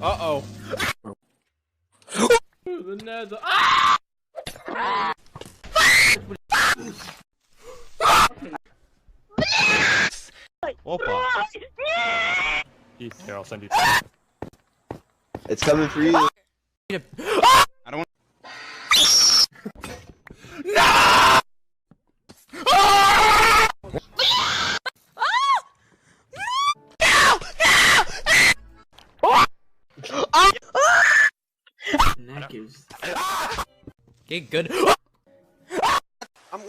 Uh-oh. The nether. Ah! Opa. Here, I'll send you. It's coming for you. I don't want. No! That gives. Okay, good. I'm